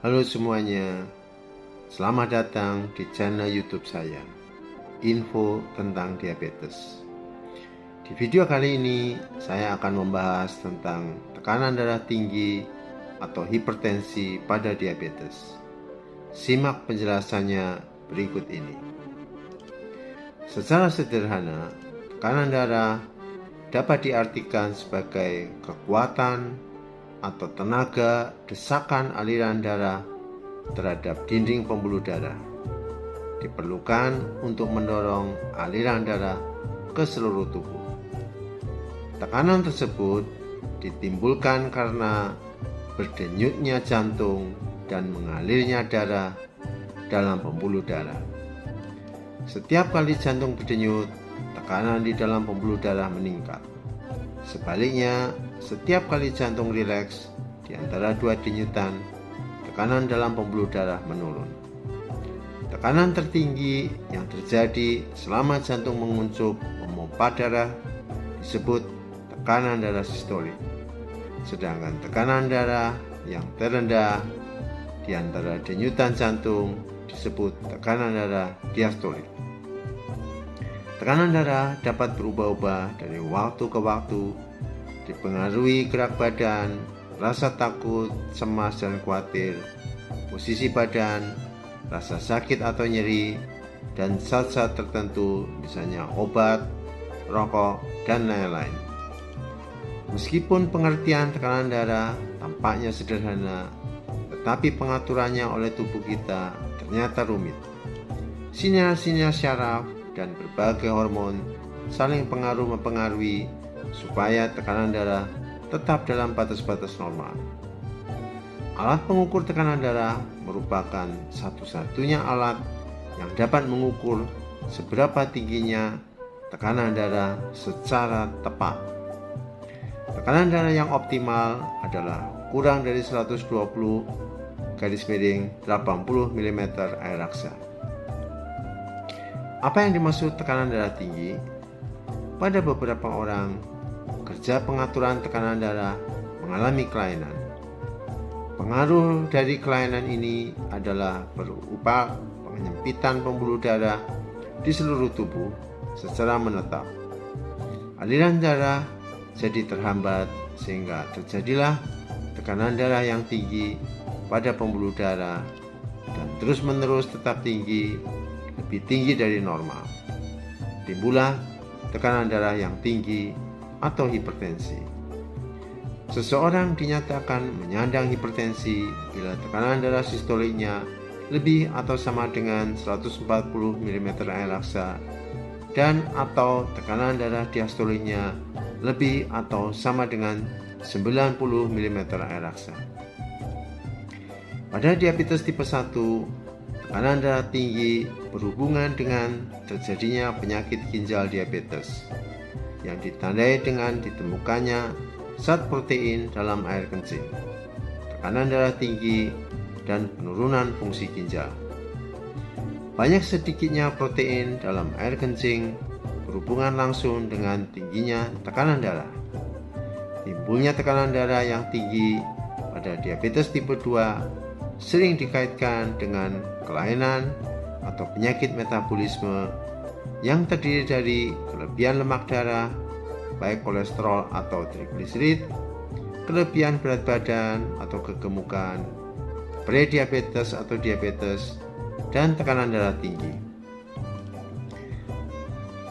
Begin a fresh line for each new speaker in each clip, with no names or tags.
Halo semuanya, selamat datang di channel YouTube saya, Info tentang Diabetes. Di video kali ini, saya akan membahas tentang tekanan darah tinggi atau hipertensi pada diabetes. Simak penjelasannya berikut ini. Secara sederhana, tekanan darah dapat diartikan sebagai kekuatan atau tenaga desakan aliran darah terhadap dinding pembuluh darah. Diperlukan untuk mendorong aliran darah ke seluruh tubuh. Tekanan tersebut ditimbulkan karena berdenyutnya jantung dan mengalirnya darah dalam pembuluh darah. Setiap kali jantung berdenyut, tekanan di dalam pembuluh darah meningkat. Sebaliknya, setiap kali jantung rileks di antara dua denyutan, tekanan dalam pembuluh darah menurun. Tekanan tertinggi yang terjadi selama jantung menguncup memompa darah disebut tekanan darah sistolik. Sedangkan tekanan darah yang terendah di antara denyutan jantung disebut tekanan darah diastolik. Tekanan darah dapat berubah-ubah dari waktu ke waktu, dipengaruhi gerak badan, rasa takut, cemas dan khawatir, posisi badan, rasa sakit atau nyeri, dan zat-zat tertentu misalnya obat, rokok, dan lain-lain. Meskipun pengertian tekanan darah tampaknya sederhana, tetapi pengaturannya oleh tubuh kita ternyata rumit. Sinyal-sinyal syaraf dan berbagai hormon saling mempengaruhi supaya tekanan darah tetap dalam batas-batas normal. Alat pengukur tekanan darah merupakan satu-satunya alat yang dapat mengukur seberapa tingginya tekanan darah secara tepat. Tekanan darah yang optimal adalah kurang dari 120/80 mm air raksa. Apa yang dimaksud tekanan darah tinggi? Pada beberapa orang, kerja pengaturan tekanan darah mengalami kelainan. Pengaruh dari kelainan ini adalah berupa penyempitan pembuluh darah di seluruh tubuh secara menetap. Aliran darah jadi terhambat sehingga terjadilah tekanan darah yang tinggi pada pembuluh darah dan terus-menerus tetap tinggi, lebih tinggi dari normal. Timbullah tekanan darah yang tinggi atau hipertensi. Seseorang dinyatakan menyandang hipertensi bila tekanan darah sistoliknya lebih atau sama dengan 140 mm air raksa dan atau tekanan darah diastoliknya lebih atau sama dengan 90 mm air raksa. Pada diabetes tipe 1, tekanan darah tinggi berhubungan dengan terjadinya penyakit ginjal diabetes yang ditandai dengan ditemukannya zat protein dalam air kencing, tekanan darah tinggi, dan penurunan fungsi ginjal. Banyak sedikitnya protein dalam air kencing berhubungan langsung dengan tingginya tekanan darah. Timbulnya tekanan darah yang tinggi pada diabetes tipe 2 sering dikaitkan dengan kelainan atau penyakit metabolisme yang terdiri dari kelebihan lemak darah, baik kolesterol atau trigliserid, kelebihan berat badan atau kegemukan, prediabetes atau diabetes, dan tekanan darah tinggi.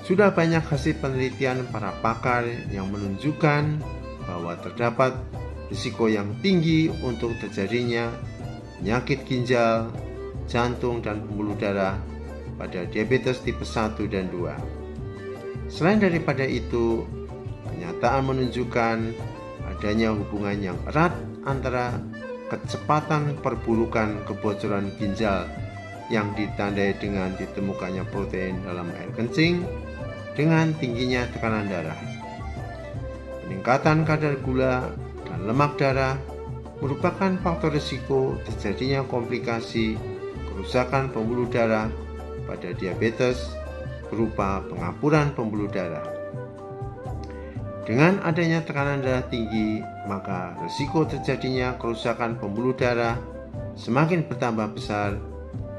Sudah banyak hasil penelitian para pakar yang menunjukkan bahwa terdapat risiko yang tinggi untuk terjadinya penyakit ginjal, jantung, dan pembuluh darah pada diabetes tipe 1 dan 2. Selain daripada itu, kenyataan menunjukkan adanya hubungan yang erat antara kecepatan perburukan kebocoran ginjal yang ditandai dengan ditemukannya protein dalam air kencing dengan tingginya tekanan darah. Peningkatan kadar gula dan lemak darah merupakan faktor risiko terjadinya komplikasi kerusakan pembuluh darah pada diabetes berupa pengapuran pembuluh darah. Dengan adanya tekanan darah tinggi, maka risiko terjadinya kerusakan pembuluh darah semakin bertambah besar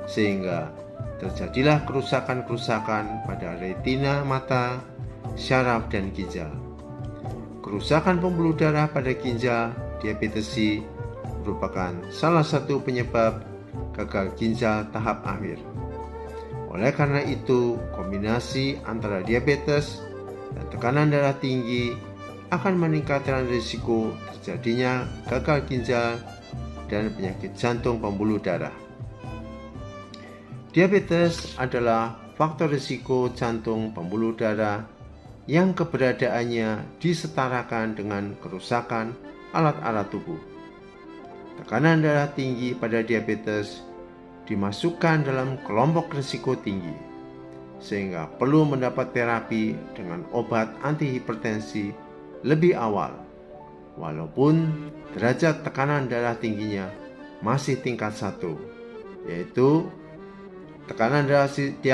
sehingga terjadilah kerusakan-kerusakan pada retina mata, syaraf, dan ginjal. Kerusakan pembuluh darah pada ginjal diabetesi merupakan salah satu penyebab gagal ginjal tahap akhir. Oleh karena itu, kombinasi antara diabetes dan tekanan darah tinggi akan meningkatkan risiko terjadinya gagal ginjal dan penyakit jantung pembuluh darah. Diabetes adalah faktor risiko jantung pembuluh darah yang keberadaannya disetarakan dengan kerusakan alat-alat tubuh. Tekanan darah tinggi pada diabetes dimasukkan dalam kelompok risiko tinggi, sehingga perlu mendapat terapi dengan obat antihipertensi lebih awal, walaupun derajat tekanan darah tingginya masih tingkat 1, yaitu tekanan darah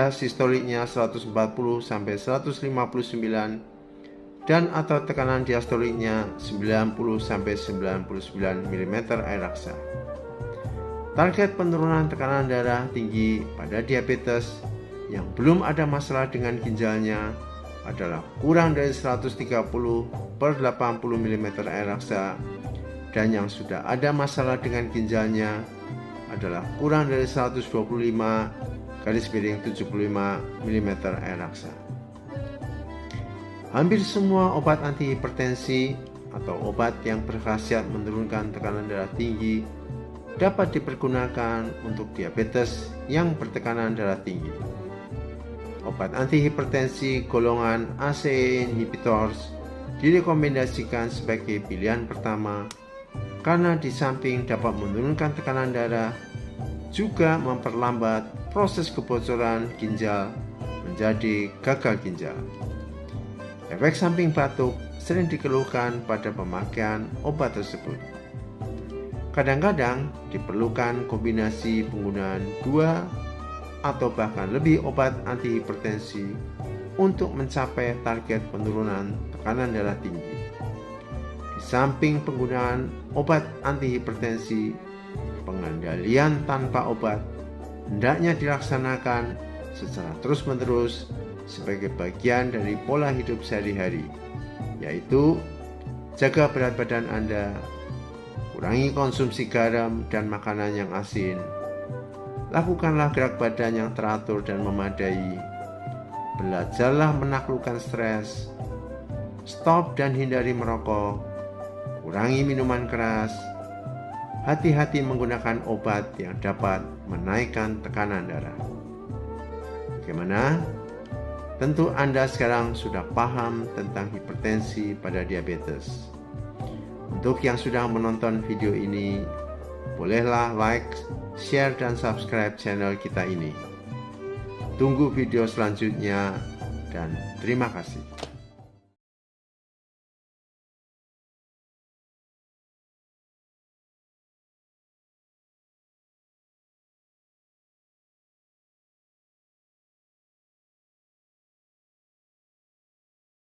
sistoliknya 140 sampai 159 dan atau tekanan diastoliknya 90 sampai 99 mm air raksa. Target penurunan tekanan darah tinggi pada diabetes yang belum ada masalah dengan ginjalnya adalah kurang dari 130/80 mm air raksa, dan yang sudah ada masalah dengan ginjalnya adalah kurang dari 125/75 mm air raksa. Hampir semua obat antihipertensi atau obat yang berkhasiat menurunkan tekanan darah tinggi dapat dipergunakan untuk diabetes yang bertekanan darah tinggi. Obat antihipertensi golongan ACE inhibitors direkomendasikan sebagai pilihan pertama karena di samping dapat menurunkan tekanan darah, juga memperlambat proses kebocoran ginjal menjadi gagal ginjal. Efek samping batuk sering dikeluhkan pada pemakaian obat tersebut. Kadang-kadang diperlukan kombinasi penggunaan 2 atau bahkan lebih obat antihipertensi untuk mencapai target penurunan tekanan darah tinggi. Di samping penggunaan obat antihipertensi, pengendalian tanpa obat hendaknya dilaksanakan secara terus-menerus sebagai bagian dari pola hidup sehari-hari, yaitu jaga berat badan Anda, kurangi konsumsi garam dan makanan yang asin, lakukanlah gerak badan yang teratur dan memadai, belajarlah menaklukkan stres, stop dan hindari merokok, kurangi minuman keras, hati-hati menggunakan obat yang dapat menaikkan tekanan darah. Bagaimana? Tentu Anda sekarang sudah paham tentang hipertensi pada diabetes. Untuk yang sudah menonton video ini, bolehlah like, share, dan subscribe channel kita ini. Tunggu video selanjutnya dan terima kasih.